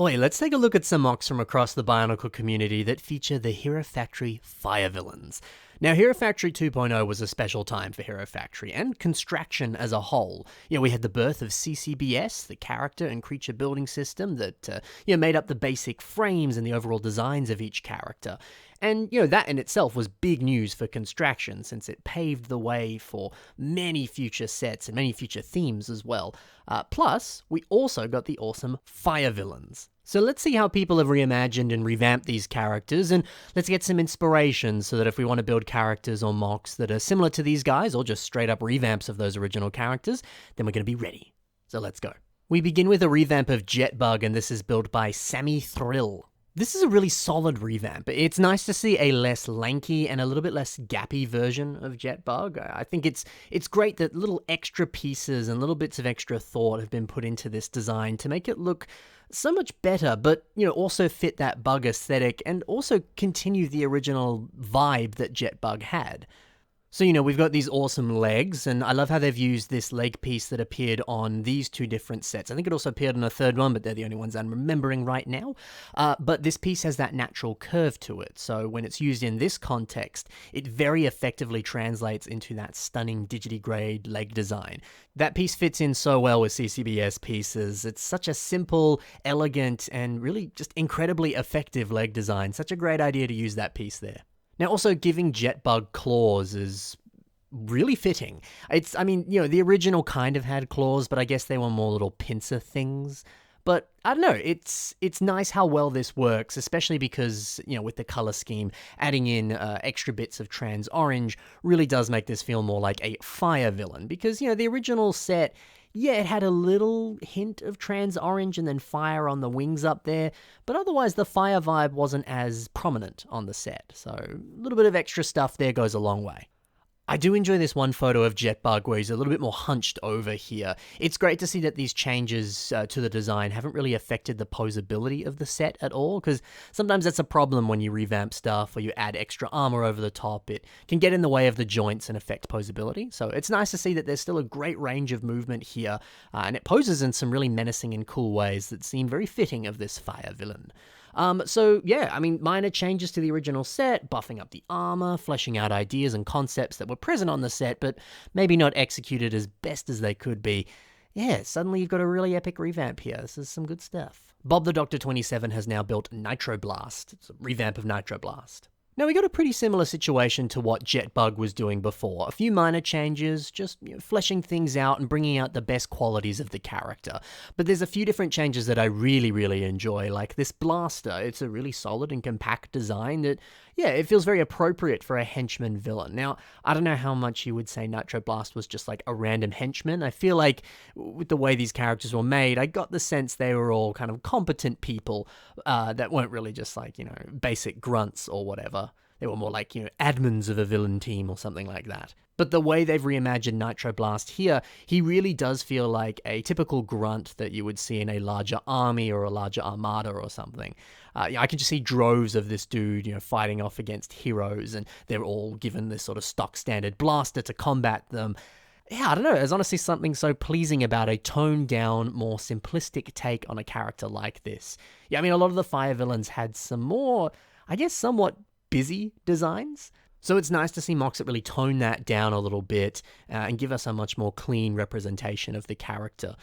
Oi, let's take a look at some mocks from across the Bionicle community that feature the Hero Factory fire villains. Now, Hero Factory 2.0 was a special time for Hero Factory and Construction as a whole. We had the birth of CCBS, the character and creature building system that made up the basic frames and the overall designs of each character. And, that in itself was big news for Construction, since it paved the way for many future sets and many future themes as well. Plus, we also got the awesome fire villains. So let's see how people have reimagined and revamped these characters, and let's get some inspiration so that if we want to build characters or mocks that are similar to these guys, or just straight up revamps of those original characters, then we're going to be ready. So let's go. We begin with a revamp of Jetbug, and this is built by Sammy Thrill. This is a really solid revamp. It's nice to see a less lanky and a little bit less gappy version of Jetbug. I think it's great that little extra pieces and little bits of extra thought have been put into this design to make it look so much better, but also fit that bug aesthetic and also continue the original vibe that Jetbug had. So, we've got these awesome legs, and I love how they've used this leg piece that appeared on these two different sets. I think it also appeared on a third one, but they're the only ones I'm remembering right now. But this piece has that natural curve to it, so when it's used in this context, it very effectively translates into that stunning digitigrade leg design. That piece fits in so well with CCBS pieces. It's such a simple, elegant, and really just incredibly effective leg design. Such a great idea to use that piece there. Now, also giving Jetbug claws is really fitting. The original kind of had claws, but I guess they were more little pincer things. But I don't know, it's nice how well this works, especially because, with the color scheme, adding in extra bits of trans orange really does make this feel more like a fire villain. Because, the original set, it had a little hint of trans orange and then fire on the wings up there, but otherwise the fire vibe wasn't as prominent on the set, so a little bit of extra stuff there goes a long way. I do enjoy this one photo of Jetbug where he's a little bit more hunched over here. It's great to see that these changes to the design haven't really affected the posability of the set at all, because sometimes that's a problem when you revamp stuff or you add extra armor over the top. It can get in the way of the joints and affect posability. So it's nice to see that there's still a great range of movement here, and it poses in some really menacing and cool ways that seem very fitting of this fire villain. Minor changes to the original set, buffing up the armor, fleshing out ideas and concepts that were present on the set, but maybe not executed as best as they could be. Suddenly you've got a really epic revamp here. This is some good stuff. Bob the Doctor 27 has now built Nitroblast. It's a revamp of Nitroblast. Now, we got a pretty similar situation to what Jetbug was doing before. A few minor changes, just fleshing things out and bringing out the best qualities of the character. But there's a few different changes that I really, really enjoy, like this blaster. It's a really solid and compact design that, it feels very appropriate for a henchman villain. Now, I don't know how much you would say Nitroblast was just like a random henchman. I feel like with the way these characters were made, I got the sense they were all kind of competent people that weren't really just like, basic grunts or whatever. They were more like, admins of a villain team or something like that. But the way they've reimagined Nitroblast here, he really does feel like a typical grunt that you would see in a larger army or a larger armada or something. I can just see droves of this dude, fighting off against heroes, and they're all given this sort of stock standard blaster to combat them. I don't know, there's honestly something so pleasing about a toned down, more simplistic take on a character like this. A lot of the fire villains had some more, somewhat busy designs. So it's nice to see mocks that really tone that down a little bit and give us a much more clean representation of the character.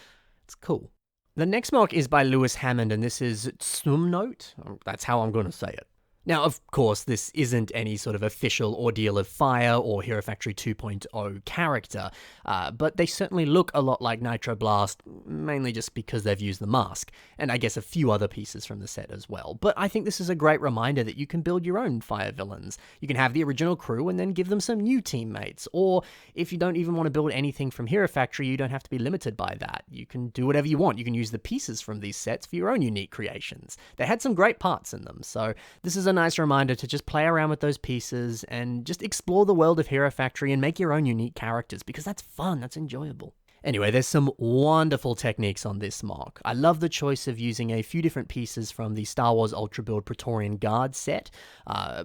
It's cool. The next mock is by Lewis Hammond, and this is Tsumnote. That's how I'm going to say it. Now, of course, this isn't any sort of official Ordeal of Fire or Hero Factory 2.0 character, but they certainly look a lot like Nitroblast, mainly just because they've used the mask, and I guess a few other pieces from the set as well. But I think this is a great reminder that you can build your own fire villains. You can have the original crew and then give them some new teammates, or if you don't even want to build anything from Hero Factory, you don't have to be limited by that. You can do whatever you want. You can use the pieces from these sets for your own unique creations. They had some great parts in them, so this is a nice reminder to just play around with those pieces and just explore the world of Hero Factory and make your own unique characters, because that's fun, that's enjoyable. Anyway, there's some wonderful techniques on this mock. I love the choice of using a few different pieces from the Star Wars Ultra Build Praetorian Guard set.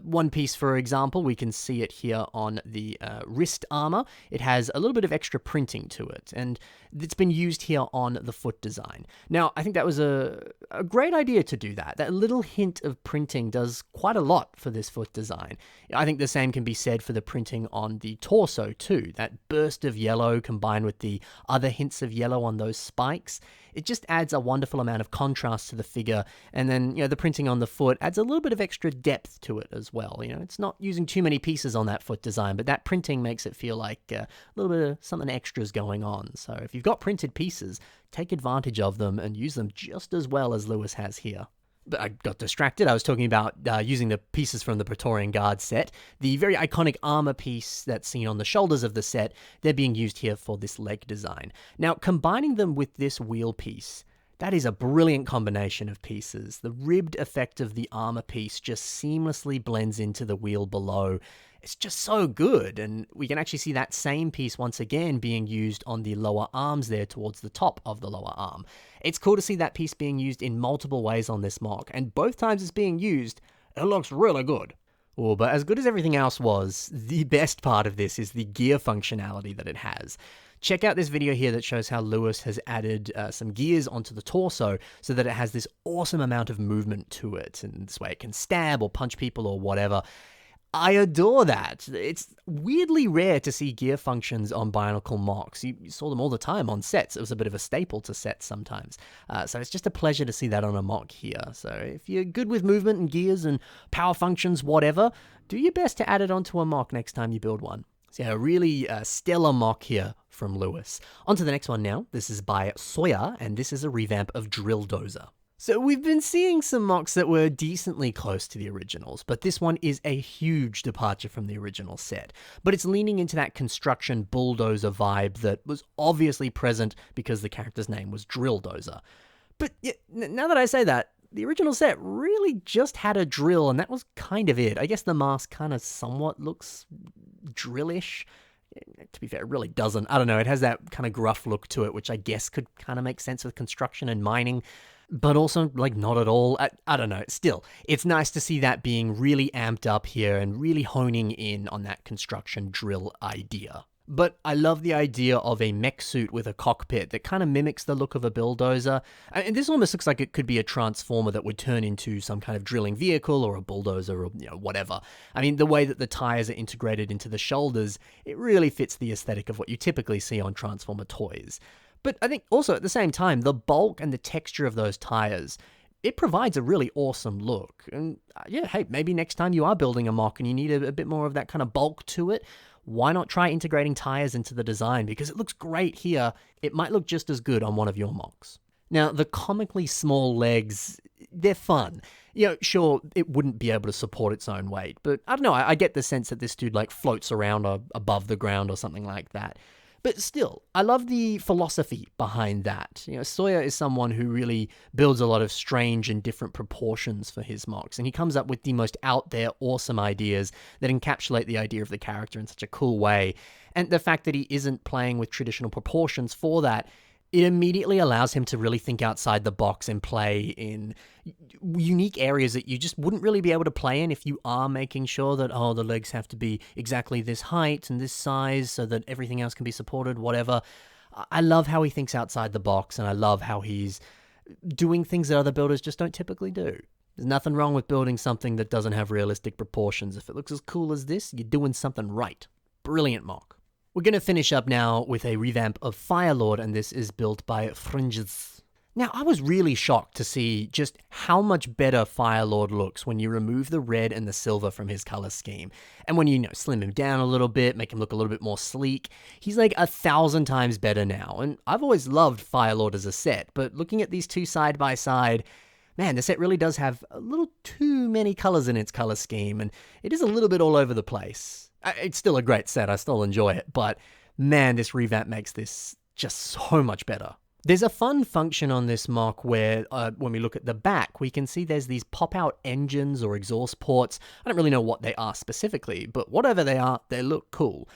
One piece, for example, we can see it here on the wrist armor. It has a little bit of extra printing to it, and it's been used here on the foot design. Now, I think that was a great idea to do that. That little hint of printing does quite a lot for this foot design. I think the same can be said for the printing on the torso too. That burst of yellow combined with the other hints of yellow on those spikes, it just adds a wonderful amount of contrast to the figure. And then, the printing on the foot adds a little bit of extra depth to it as well. It's not using too many pieces on that foot design, but that printing makes it feel like a little bit of something extra's going on. So if you've got printed pieces, take advantage of them and use them just as well as Lewis has here. But I got distracted. I was talking about using the pieces from the Praetorian Guard set. The very iconic armor piece that's seen on the shoulders of the set, they're being used here for this leg design. Now, combining them with this wheel piece, that is a brilliant combination of pieces. The ribbed effect of the armor piece just seamlessly blends into the wheel below. It's just so good, and we can actually see that same piece once again being used on the lower arms there towards the top of the lower arm. It's cool to see that piece being used in multiple ways on this mock, and both times it's being used, it looks really good. Oh, but as good as everything else was, the best part of this is the gear functionality that it has. Check out this video here that shows how Lewis has added some gears onto the torso so that it has this awesome amount of movement to it, and this way it can stab or punch people or whatever. I adore that. It's weirdly rare to see gear functions on Bionicle mocks. You saw them all the time on sets. It was a bit of a staple to sets sometimes. So it's just a pleasure to see that on a mock here. So if you're good with movement and gears and power functions, whatever, do your best to add it onto a mock next time you build one. So yeah, a really stellar mock here from Lewis. On to the next one now. This is by Sawyer, and this is a revamp of Drilldozer. So we've been seeing some mocks that were decently close to the originals, but this one is a huge departure from the original set. But it's leaning into that construction bulldozer vibe that was obviously present because the character's name was Drilldozer. But yeah, now that I say that, the original set really just had a drill, and that was kind of it. I guess the mask kind of somewhat looks drillish. To be fair, it really doesn't. I don't know, it has that kind of gruff look to it, which I guess could kind of make sense with construction and mining. But also, not at all. I don't know. Still, it's nice to see that being really amped up here and really honing in on that construction drill idea. But I love the idea of a mech suit with a cockpit that kind of mimics the look of a bulldozer. And this almost looks like it could be a transformer that would turn into some kind of drilling vehicle or a bulldozer or whatever. I mean, the way that the tires are integrated into the shoulders, it really fits the aesthetic of what you typically see on Transformer toys. But I think also at the same time, the bulk and the texture of those tires, it provides a really awesome look. And yeah, hey, maybe next time you are building a mock and you need a bit more of that kind of bulk to it, why not try integrating tires into the design? Because it looks great here. It might look just as good on one of your mocks. Now, the comically small legs, they're fun. Sure, it wouldn't be able to support its own weight, but I don't know, I get the sense that this dude floats around above the ground or something like that. But still, I love the philosophy behind that. Sawyer is someone who really builds a lot of strange and different proportions for his mocks, and he comes up with the most out there, awesome ideas that encapsulate the idea of the character in such a cool way. And the fact that he isn't playing with traditional proportions for that, it immediately allows him to really think outside the box and play in unique areas that you just wouldn't really be able to play in if you are making sure that, the legs have to be exactly this height and this size so that everything else can be supported, whatever. I love how he thinks outside the box, and I love how he's doing things that other builders just don't typically do. There's nothing wrong with building something that doesn't have realistic proportions. If it looks as cool as this, you're doing something right. Brilliant mock. We're going to finish up now with a revamp of Firelord, and this is built by Fringes. Now, I was really shocked to see just how much better Firelord looks when you remove the red and the silver from his color scheme. And when you slim him down a little bit, make him look a little bit more sleek, he's 1,000 times better now. And I've always loved Firelord as a set, but looking at these two side by side, man, the set really does have a little too many colors in its color scheme, and it is a little bit all over the place. It's still a great set, I still enjoy it, but man, this revamp makes this just so much better. There's a fun function on this mock where, when we look at the back, we can see there's these pop-out engines or exhaust ports. I don't really know what they are specifically, but whatever they are, they look cool.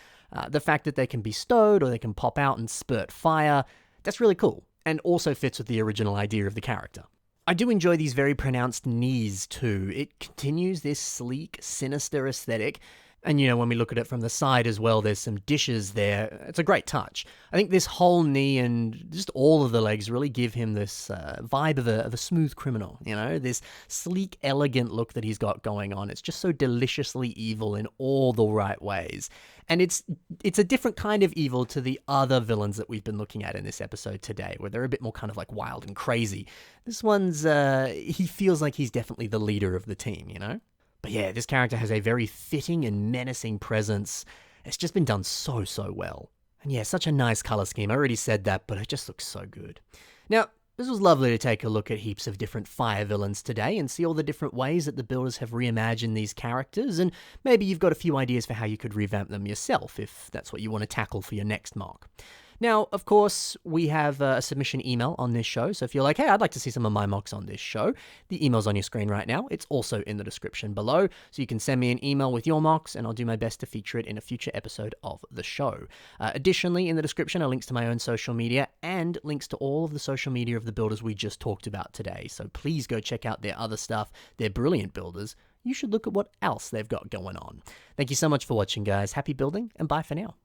The fact that they can be stowed or they can pop out and spurt fire, that's really cool, and also fits with the original idea of the character. I do enjoy these very pronounced knees too. It continues this sleek, sinister aesthetic. And, when we look at it from the side as well, there's some dishes there. It's a great touch. I think this whole knee and just all of the legs really give him this vibe of a smooth criminal, this sleek, elegant look that he's got going on. It's just so deliciously evil in all the right ways. And it's a different kind of evil to the other villains that we've been looking at in this episode today, where they're a bit more kind of like wild and crazy. This one's, he feels like he's definitely the leader of the team, But yeah, this character has a very fitting and menacing presence. It's just been done so well. And yeah, such a nice color scheme. I already said that, but it just looks so good. Now, this was lovely to take a look at heaps of different fire villains today and see all the different ways that the builders have reimagined these characters, and maybe you've got a few ideas for how you could revamp them yourself if that's what you want to tackle for your next mock. Now, of course, we have a submission email on this show, so if you're like, hey, I'd like to see some of my mocks on this show, the email's on your screen right now. It's also in the description below, so you can send me an email with your mocks, and I'll do my best to feature it in a future episode of the show. Additionally, in the description are links to my own social media and links to all of the social media of the builders we just talked about today, so please go check out their other stuff. They're brilliant builders. You should look at what else they've got going on. Thank you so much for watching, guys. Happy building, and bye for now.